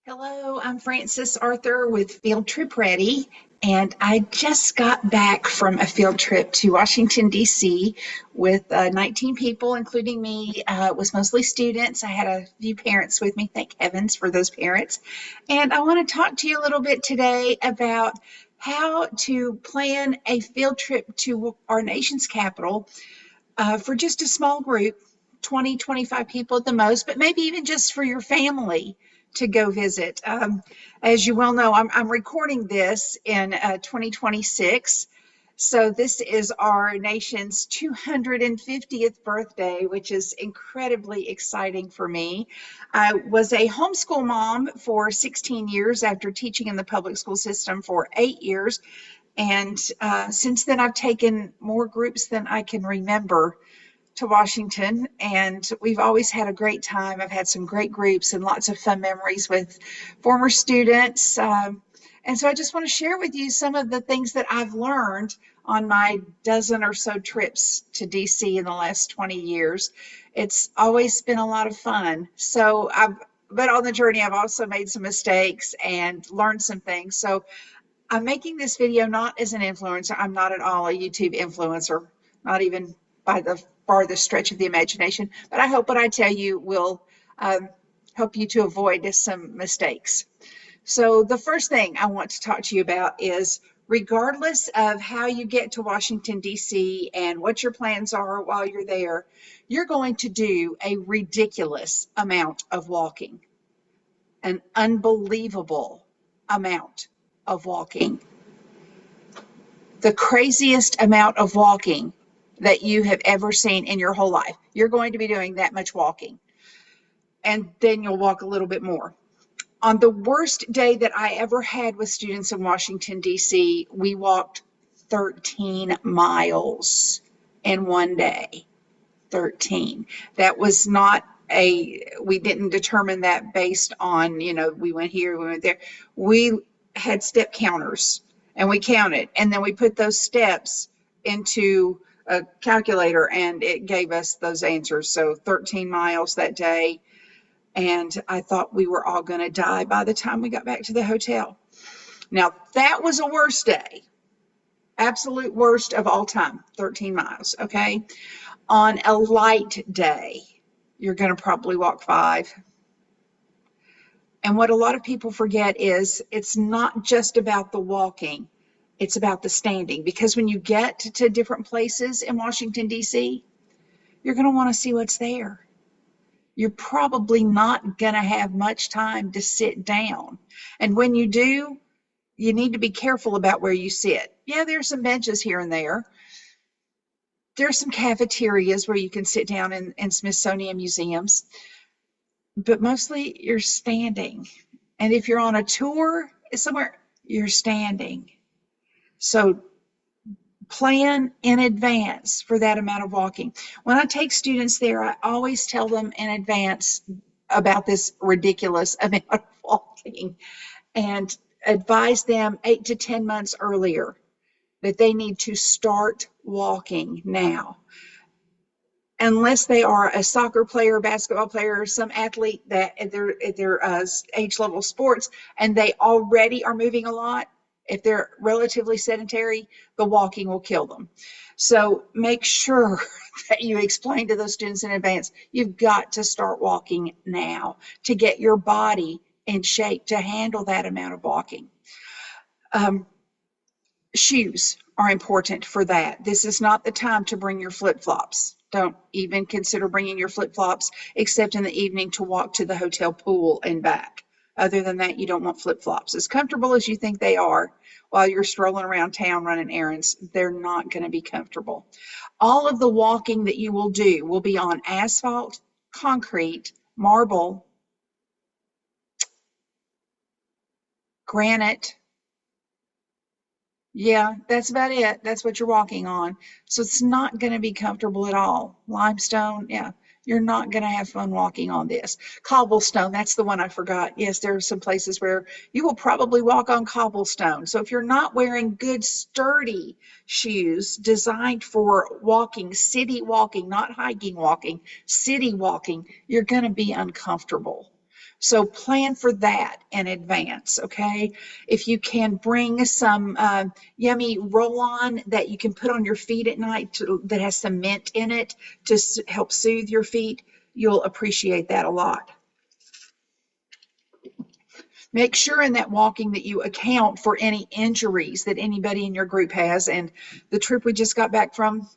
Hello, I'm Frances Arthur with Field Trip Ready, and I just got back from a field trip to Washington, D.C. with 19 people, including me. It was mostly students. I had a few parents with me, thank heavens for those parents. And I want to talk to you a little bit today about how to plan a field trip to our nation's capital for just a small group, 20, 25 people at the most, but maybe even just for your family to go visit. As you well know, I'm recording this in 2026. So this is our nation's 250th birthday, which is incredibly exciting for me. I was a homeschool mom for 16 years after teaching in the public school system for 8 years. And since then, I've taken more groups than I can remember to Washington, and we've always had a great time. I've had some great groups and lots of fun memories with former students. And so I just want to share with you some of the things that I've learned on my dozen or so trips to DC in the last 20 years. It's always been a lot of fun. But on the journey, I've also made some mistakes and learned some things. So I'm making this video not as an influencer. I'm not at all a YouTube influencer, not even by the farthest stretch of the imagination. But I hope what I tell you will help you to avoid some mistakes. So the first thing I want to talk to you about is, regardless of how you get to Washington, D.C. and what your plans are while you're there, you're going to do a ridiculous amount of walking, an unbelievable amount of walking, the craziest amount of walking that you have ever seen in your whole life. You're going to be doing that much walking, and then you'll walk a little bit more. On the worst day that I ever had with students in Washington, D.C., we walked 13 miles in one day. 13. That was not we didn't determine that based on, we went here, we went there. We had step counters and we counted, and then we put those steps into a calculator and it gave us those answers. So 13 miles that day. And I thought we were all going to die by the time we got back to the hotel. Now, that was a worst day. Absolute worst of all time, 13 miles, okay? On a light day, you're going to probably walk 5. And what a lot of people forget is it's not just about the walking, it's about the standing. Because when you get to different places in Washington, D.C., you're going to want to see what's there. You're probably not going to have much time to sit down. And when you do, you need to be careful about where you sit. Yeah, there's some benches here and there. There's some cafeterias where you can sit down in Smithsonian museums, but mostly you're standing. And if you're on a tour somewhere, you're standing. So plan in advance for that amount of walking. When I take students there, I always tell them in advance about this ridiculous amount of walking and advise them 8 to 10 months earlier that they need to start walking now. Unless they are a soccer player, basketball player, or some athlete that at their age level sports, and they already are moving a lot, if they're relatively sedentary, the walking will kill them. So make sure that you explain to those students in advance, you've got to start walking now to get your body in shape to handle that amount of walking. Shoes are important for that. This is not the time to bring your flip-flops. Don't even consider bringing your flip-flops except in the evening to walk to the hotel pool and back. Other than that, you don't want flip-flops. As comfortable as you think they are while you're strolling around town running errands, they're not going to be comfortable. All of the walking that you will do will be on asphalt, concrete, marble, granite. Yeah, that's about it. That's what you're walking on. So it's not going to be comfortable at all. Limestone, yeah, you're not going to have fun walking on this. Cobblestone, that's the one I forgot. Yes, there are some places where you will probably walk on cobblestone. So if you're not wearing good, sturdy shoes designed for walking, city walking, not hiking walking, city walking, you're going to be uncomfortable. So plan for that in advance, okay? If you can bring some yummy roll-on that you can put on your feet at night that has some mint in it to help soothe your feet, you'll appreciate that a lot. Make sure in that walking that you account for any injuries that anybody in your group has. And the trip we just got back from,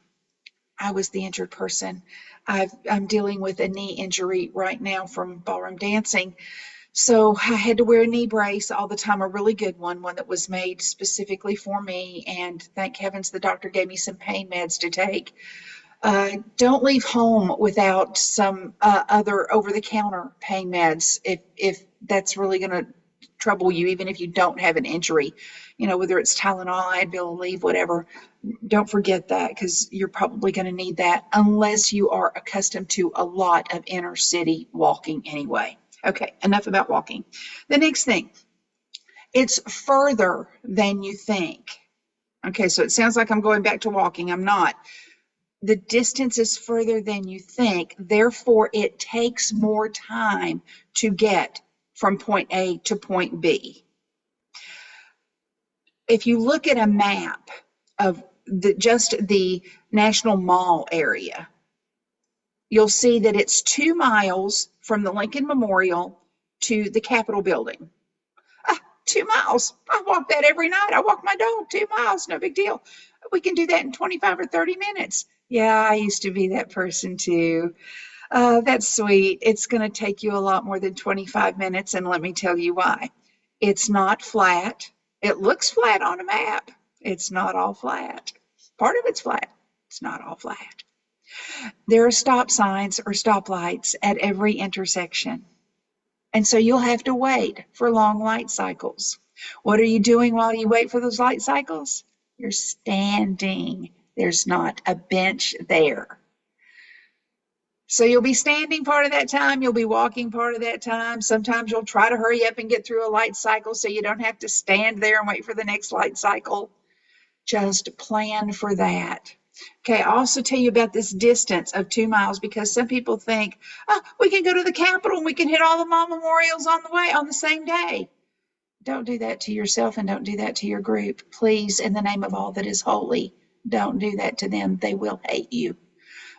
I was the injured person. I'm dealing with a knee injury right now from ballroom dancing. So I had to wear a knee brace all the time, a really good one that was made specifically for me. And thank heavens the doctor gave me some pain meds to take. Don't leave home without some other over-the-counter pain meds if that's really going to trouble you, even if you don't have an injury. Whether it's Tylenol, Advil, Aleve, whatever. Don't forget that, because you're probably going to need that unless you are accustomed to a lot of inner city walking anyway. Okay, enough about walking. The next thing, it's further than you think. Okay, so it sounds like I'm going back to walking. I'm not. The distance is further than you think. Therefore, it takes more time to get from point A to point B. If you look at a map of just the National Mall area, you'll see that it's 2 miles from the Lincoln Memorial to the Capitol building. 2 miles. I walk that every night. I walk my dog 2 miles. No big deal. We can do that in 25 or 30 minutes. Yeah, I used to be that person too. That's sweet. It's going to take you a lot more than 25 minutes, and let me tell you why. It's not flat. It looks flat on a map. It's not all flat. Part of it's flat. It's not all flat. There are stop signs or stoplights at every intersection. And so you'll have to wait for long light cycles. What are you doing while you wait for those light cycles? You're standing. There's not a bench there. So you'll be standing part of that time. You'll be walking part of that time. Sometimes you'll try to hurry up and get through a light cycle so you don't have to stand there and wait for the next light cycle. Just plan for that. Okay, I'll also tell you about this distance of 2 miles, because some people think, oh, we can go to the Capitol and we can hit all the mall memorials on the way on the same day. Don't do that to yourself, and don't do that to your group. Please, in the name of all that is holy, don't do that to them. They will hate you.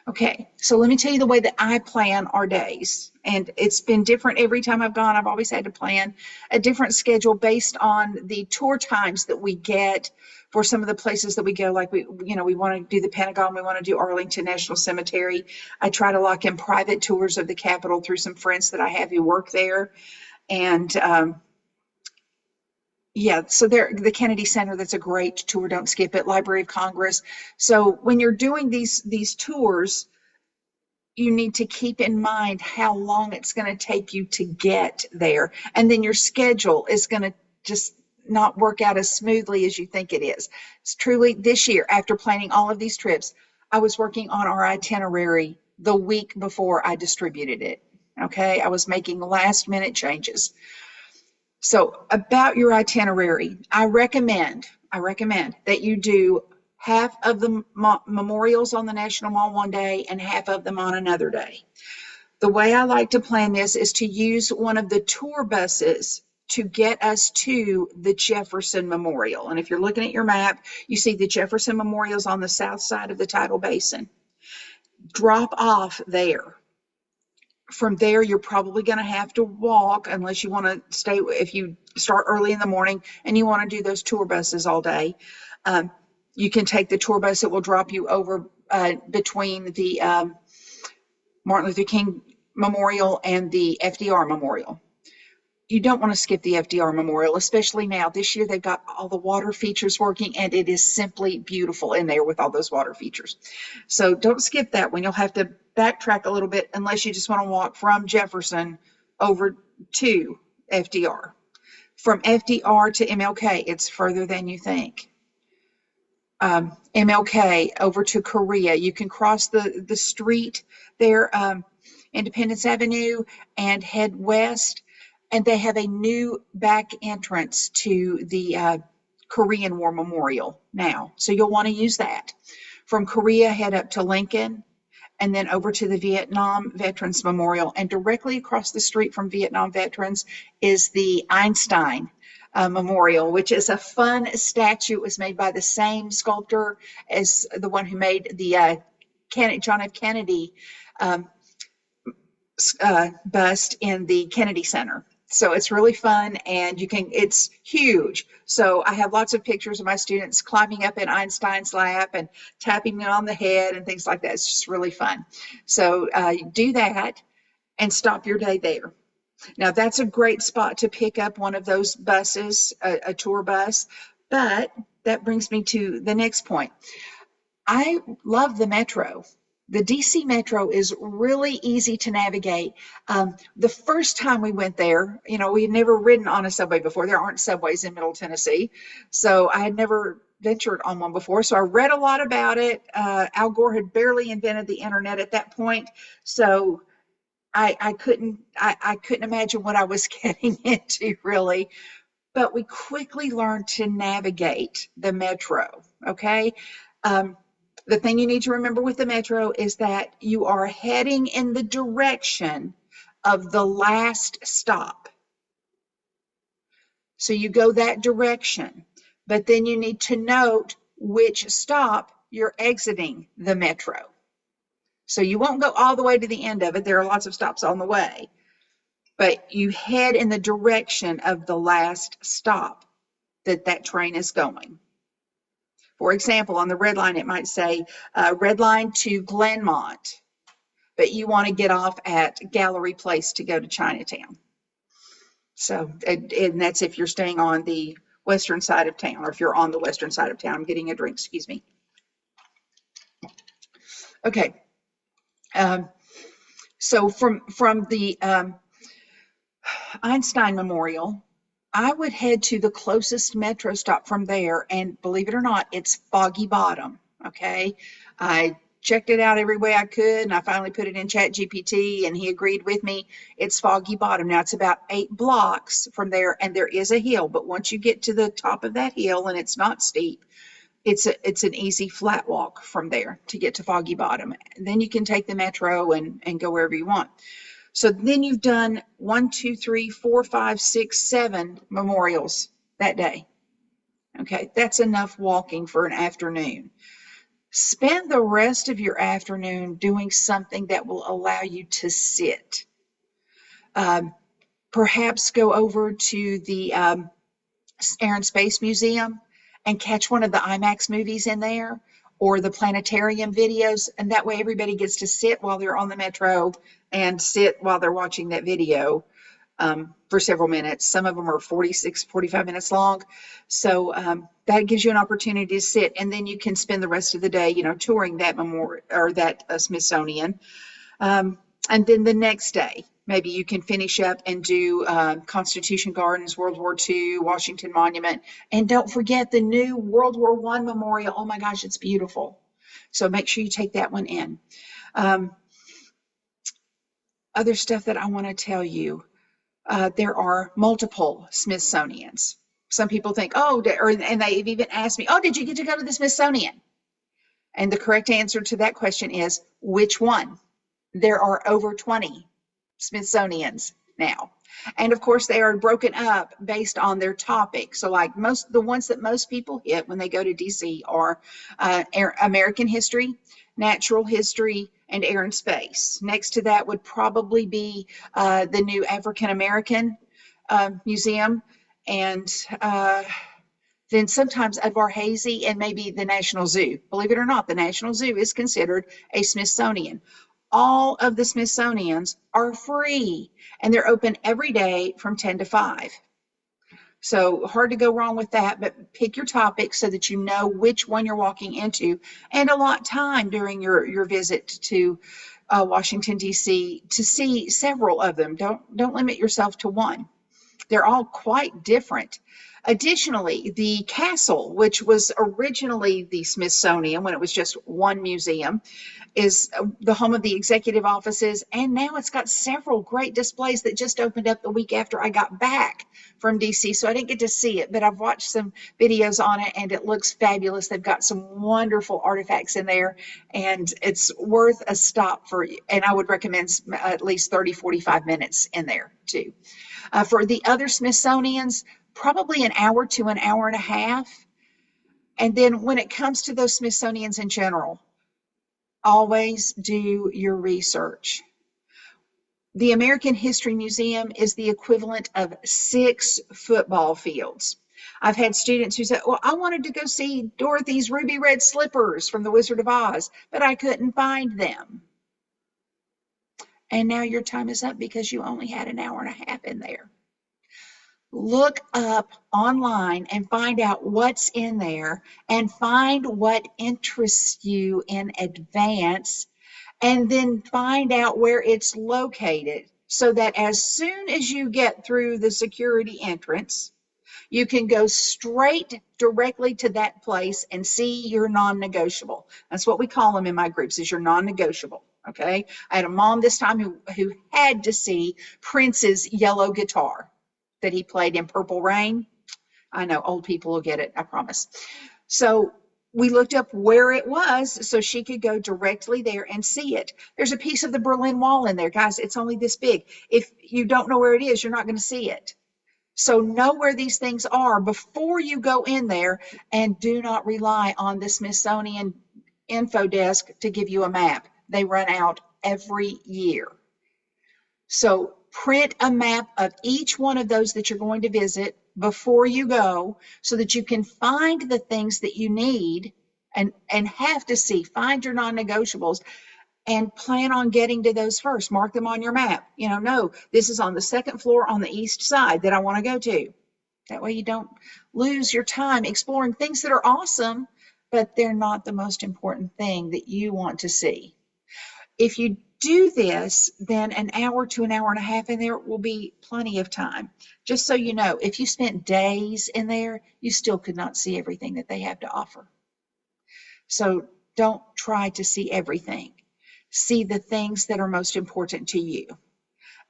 Okay, so let me tell you the way that I plan our days. And it's been different every time I've gone. I've always had to plan a different schedule based on the tour times that we get for some of the places that we go. Like we want to do the Pentagon, we want to do Arlington National Cemetery. I try to lock in private tours of the Capitol through some friends that I have who work there. And yeah, so the Kennedy Center, that's a great tour. Don't skip it. Library of Congress. So when you're doing these tours, you need to keep in mind how long it's going to take you to get there. And then your schedule is going to just not work out as smoothly as you think it is. It's truly this year, after planning all of these trips, I was working on our itinerary the week before I distributed it. Okay, I was making last minute changes. So about your itinerary, I recommend that you do half of the memorials on the National Mall one day and half of them on another day. The way I like to plan this is to use one of the tour buses to get us to the Jefferson Memorial. And if you're looking at your map, you see the Jefferson Memorial's on the south side of the tidal basin. Drop off there. From there, you're probably going to have to walk, unless you want to stay, if you start early in the morning and you want to do those tour buses all day. You can take the tour bus that will drop you over between the Martin Luther King Memorial and the FDR Memorial. You don't want to skip the FDR Memorial, especially now. This year they've got all the water features working, and it is simply beautiful in there with all those water features. So don't skip that one. You'll have to backtrack a little bit unless you just want to walk from Jefferson over to FDR. From FDR to MLK, it's further than you think. MLK over to Korea. You can cross the street there, Independence Avenue, and head west. And they have a new back entrance to the Korean War Memorial now. So you'll want to use that. From Korea, head up to Lincoln. and then over to the Vietnam Veterans Memorial. And directly across the street from Vietnam Veterans is the Einstein Memorial, which is a fun statue. It was made by the same sculptor as the one who made the John F. Kennedy um, bust in the Kennedy Center. So it's really fun, and it's huge. So I have lots of pictures of my students climbing up in Einstein's lap and tapping it on the head and things like that. It's just really fun. So do that and stop your day there. Now, that's a great spot to pick up one of those buses, a tour bus. But that brings me to the next point. I love the metro. The DC Metro is really easy to navigate. The first time we went there, we'd never ridden on a subway before. There aren't subways in Middle Tennessee. So I had never ventured on one before. So I read a lot about it. Al Gore had barely invented the internet at that point. So I couldn't imagine what I was getting into, really. But we quickly learned to navigate the metro, okay? The thing you need to remember with the metro is that you are heading in the direction of the last stop. So you go that direction, but then you need to note which stop you're exiting the metro. So you won't go all the way to the end of it. There are lots of stops on the way, but you head in the direction of the last stop that train is going. For example, on the red line, it might say red line to Glenmont, but you want to get off at Gallery Place to go to Chinatown. So, and that's if you're staying on the western side of town, or if you're on the western side of town. I'm getting a drink, excuse me. Okay. So from the Einstein Memorial, I would head to the closest metro stop from there, and believe it or not, it's Foggy Bottom, okay? I checked it out every way I could, and I finally put it in ChatGPT, and he agreed with me. It's Foggy Bottom. Now, it's about 8 blocks from there, and there is a hill, but once you get to the top of that hill, and it's not steep, it's an easy flat walk from there to get to Foggy Bottom. Then you can take the metro and go wherever you want. So then you've done 1, 2, 3, 4, 5, 6, 7 memorials that day. Okay, that's enough walking for an afternoon. Spend the rest of your afternoon doing something that will allow you to sit. Perhaps go over to the Air and Space Museum and catch one of the IMAX movies in there, or the planetarium videos, and that way everybody gets to sit while they're on the metro and sit while they're watching that video for several minutes. Some of them are 46, 45 minutes long. So that gives you an opportunity to sit, and then you can spend the rest of the day, touring that memorial or that Smithsonian. And then the next day, maybe you can finish up and do Constitution Gardens, World War II, Washington Monument. And don't forget the new World War I Memorial. Oh my gosh, it's beautiful. So make sure you take that one in. Other stuff that I want to tell you, there are multiple Smithsonians. Some people think, and they've even asked me, did you get to go to the Smithsonian? And the correct answer to that question is, which one? There are over 20 Smithsonians now. And of course, they are broken up based on their topic. So like the ones that most people hit when they go to DC are American history, natural history, and air and space. Next to that would probably be the new African American Museum, and then sometimes Edvar Hazy, and maybe the National Zoo. Believe it or not, the National Zoo is considered a Smithsonian. All of the Smithsonians are free, and they're open every day from 10 to 5. So hard to go wrong with that, but pick your topic so that you know which one you're walking into, and allot time during your visit to Washington, D.C. to see several of them. Don't limit yourself to one. They're all quite different. Additionally, the castle, which was originally the Smithsonian when it was just one museum, is the home of the executive offices, and now it's got several great displays that just opened up the week after I got back from DC. So I didn't get to see it, but I've watched some videos on it and it looks fabulous. They've got some wonderful artifacts in there, and it's worth a stop for you. And I would recommend at least 30-45 minutes in there too. For the other Smithsonian's, probably an hour to an hour and a half. And then when it comes to those Smithsonian's in general, always do your research. The American History Museum is the equivalent of 6 football fields. I've had students who said, well, I wanted to go see Dorothy's ruby red slippers from The Wizard of Oz, but I couldn't find them. And now your time is up because you only had an hour and a half in there. Look up online and find out what's in there and find what interests you in advance, and then find out where it's located so that as soon as you get through the security entrance, you can go straight directly to that place and see your non-negotiable. That's what we call them in my groups, is your non-negotiable. Okay. I had a mom this time who had to see Prince's yellow guitar that he played in Purple Rain. I know old people will get it, I promise. So we looked up where it was so she could go directly there and see it. There's a piece of the Berlin Wall in there, guys. It's only this big. If you don't know where it is, you're not going to see it. So know where these things are before you go in there, and do not rely on the Smithsonian info desk to give you a map. They run out every year. So print a map of each one of those that you're going to visit before you go so that you can find the things that you need and have to see. Find your non-negotiables and plan on getting to those first. Mark them on your map. No, this is on the second floor on the east side that I want to go to. That way you don't lose your time exploring things that are awesome, but they're not the most important thing that you want to see. If you do this, then an hour to an hour and a half in there will be plenty of time. Just so you know, if you spent days in there, you still could not see everything that they have to offer. So don't try to see everything. See the things that are most important to you.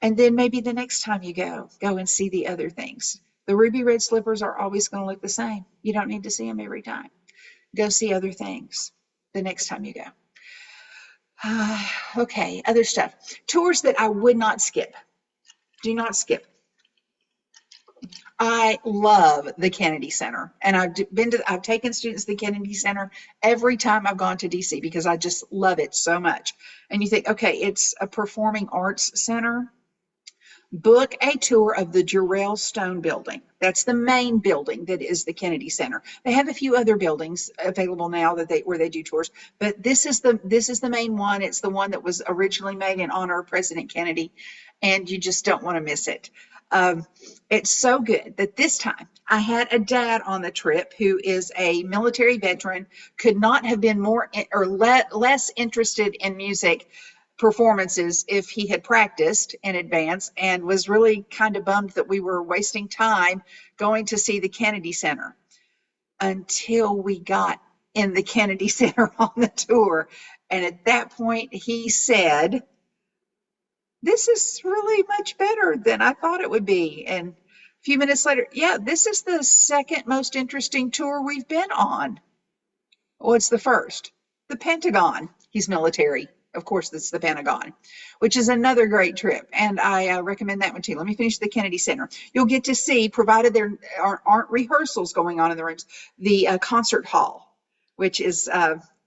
And then maybe the next time you go and see the other things. The ruby red slippers are always going to look the same. You don't need to see them every time. Go see other things the next time you go. Okay, other stuff. Tours that I would not skip. Do not skip. I love the Kennedy Center, and I've taken students to the Kennedy Center every time I've gone to DC because I just love it so much. And you think, okay, it's a performing arts center. Book a tour of the Jarrell Stone building. That's the main building that is the Kennedy Center. They have a few other buildings available now where they do tours, but this is the main one. It's the one that was originally made in honor of President Kennedy, and you just don't want to miss it. It's so good that this time I had a dad on the trip who is a military veteran, could not have been more or less interested in music performances if he had practiced in advance, and was really kind of bummed that we were wasting time going to see the Kennedy Center until we got in the Kennedy Center on the tour. And at that point he said, this is really much better than I thought it would be. And a few minutes later, yeah, this is the second most interesting tour we've been on. Well, it's the first. The Pentagon. He's military. Of course, that's the Pentagon, which is another great trip. And I recommend that one too. Let me finish the Kennedy Center. You'll get to see, provided there aren't rehearsals going on in the rooms, the concert hall, which is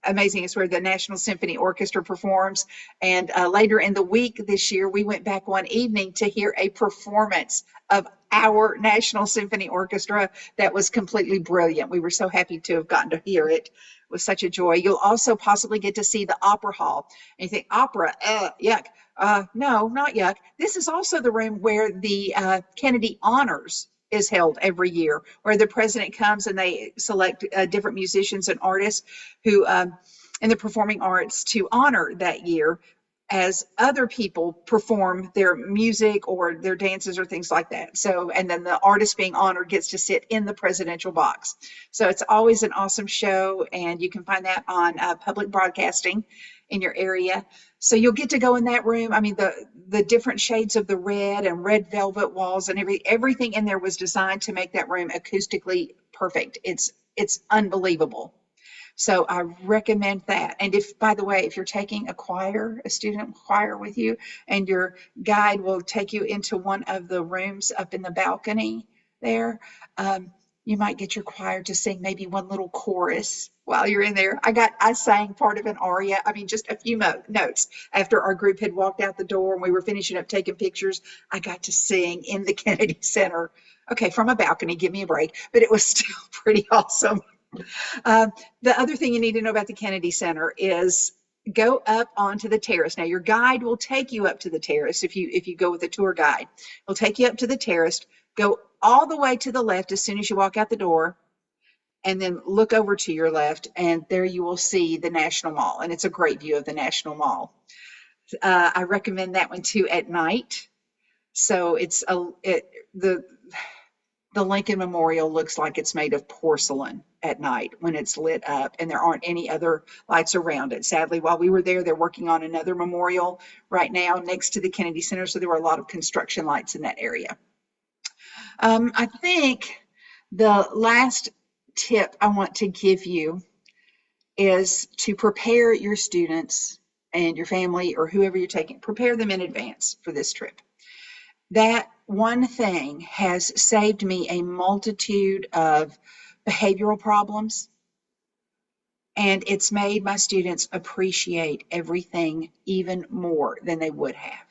amazing. It's where the National Symphony Orchestra performs. And later in the week this year, we went back one evening to hear a performance of our National Symphony Orchestra that was completely brilliant. We were so happy to have gotten to hear it. It was such a joy. You'll also possibly get to see the Opera Hall. And you think, opera, yuck. No, not yuck. This is also the room where the Kennedy Honors is held every year, where the president comes and they select different musicians and artists who in the performing arts to honor that year. as other people perform their music or their dances or things like that. So, and then the artist being honored gets to sit in the presidential box. So it's always an awesome show, and you can find that on public broadcasting in your area. So you'll get to go in that room. I mean, the different shades of the red and red velvet walls and everything in there was designed to make that room acoustically perfect. It's unbelievable. So I recommend that. And if, by the way, if you're taking a student choir with you, and your guide will take you into one of the rooms up in the balcony there, you might get your choir to sing maybe one little chorus while you're in there. I sang part of an aria. I mean, just a few notes after our group had walked out the door and we were finishing up taking pictures. I got to sing in the Kennedy Center. Okay, from a balcony, give me a break, but it was still pretty awesome. The other thing you need to know about the Kennedy Center is go up onto the terrace. Now, your guide will take you up to the terrace if you go with a tour guide. He'll take you up to the terrace, go all the way to the left as soon as you walk out the door, and then look over to your left, and there you will see the National Mall, and it's a great view of the National Mall. I recommend that one too at night. So the Lincoln Memorial looks like it's made of porcelain at night when it's lit up, and there aren't any other lights around it. Sadly, while we were there, they're working on another memorial right now next to the Kennedy Center, so there were a lot of construction lights in that area. I think the last tip I want to give you is to prepare your students and your family or whoever you're taking, prepare them in advance for this trip. That one thing has saved me a multitude of behavioral problems, and it's made my students appreciate everything even more than they would have.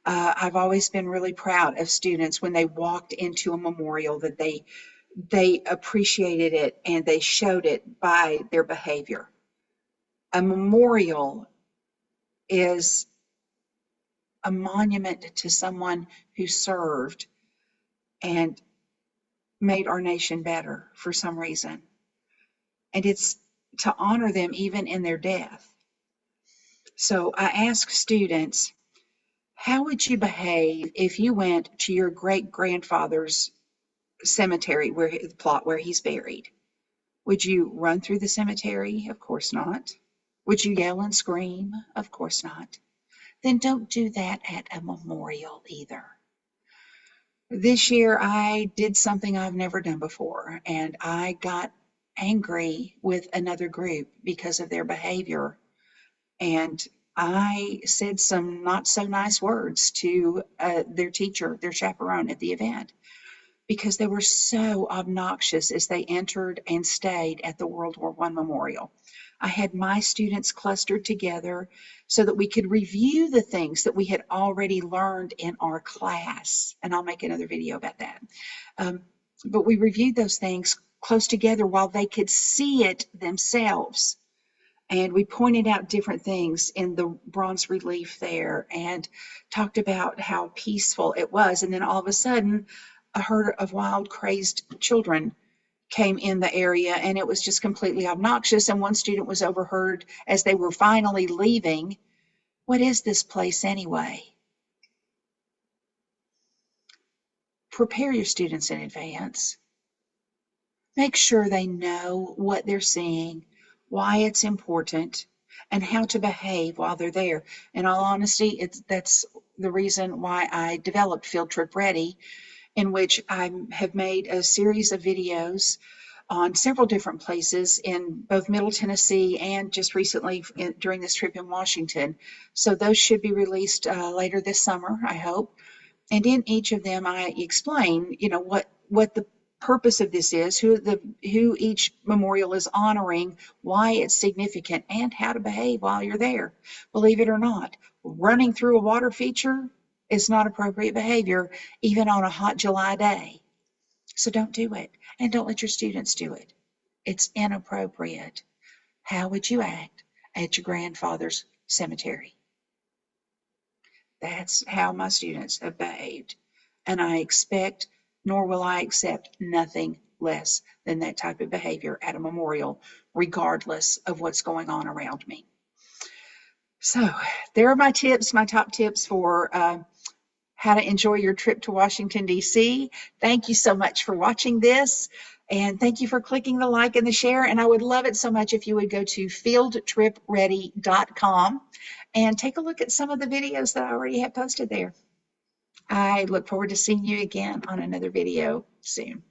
I've always been really proud of students when they walked into a memorial that they appreciated it and they showed it by their behavior. A memorial is a monument to someone who served and made our nation better for some reason. And it's to honor them even in their death. So I ask students, how would you behave if you went to your great-grandfather's cemetery where he's buried? Would you run through the cemetery? Of course not. Would you yell and scream? Of course not. Then don't do that at a memorial either. This year I did something I've never done before, and I got angry with another group because of their behavior, and I said some not so nice words to their teacher, their chaperone at the event, because they were so obnoxious as they entered and stayed at the World War I Memorial. I had my students clustered together so that we could review the things that we had already learned in our class, and I'll make another video about that. But we reviewed those things close together while they could see it themselves. And we pointed out different things in the bronze relief there and talked about how peaceful it was. And then all of a sudden, a herd of wild, crazed children came in the area, and it was just completely obnoxious. And one student was overheard as they were finally leaving, "What is this place anyway?" Prepare your students in advance. Make sure they know what they're seeing, why it's important, and how to behave while they're there. In all honesty, that's the reason why I developed Field Trip Ready, in which I have made a series of videos on several different places in both Middle Tennessee and just recently during this trip in Washington. So those should be released later this summer, I hope. And in each of them, I explain, what the purpose of this is, who each memorial is honoring, why it's significant, and how to behave while you're there. Believe it or not, running through a water feature is not appropriate behavior, even on a hot July day. So don't do it, and don't let your students do it. It's inappropriate. How would you act at your grandfather's cemetery? That's how my students have behaved, and I expect, nor will I accept, nothing less than that type of behavior at a memorial, regardless of what's going on around me. So there are my tips, my top tips for how to enjoy your trip to Washington, D.C. Thank you so much for watching this. And thank you for clicking the like and the share. And I would love it so much if you would go to fieldtripready.com and take a look at some of the videos that I already have posted there. I look forward to seeing you again on another video soon.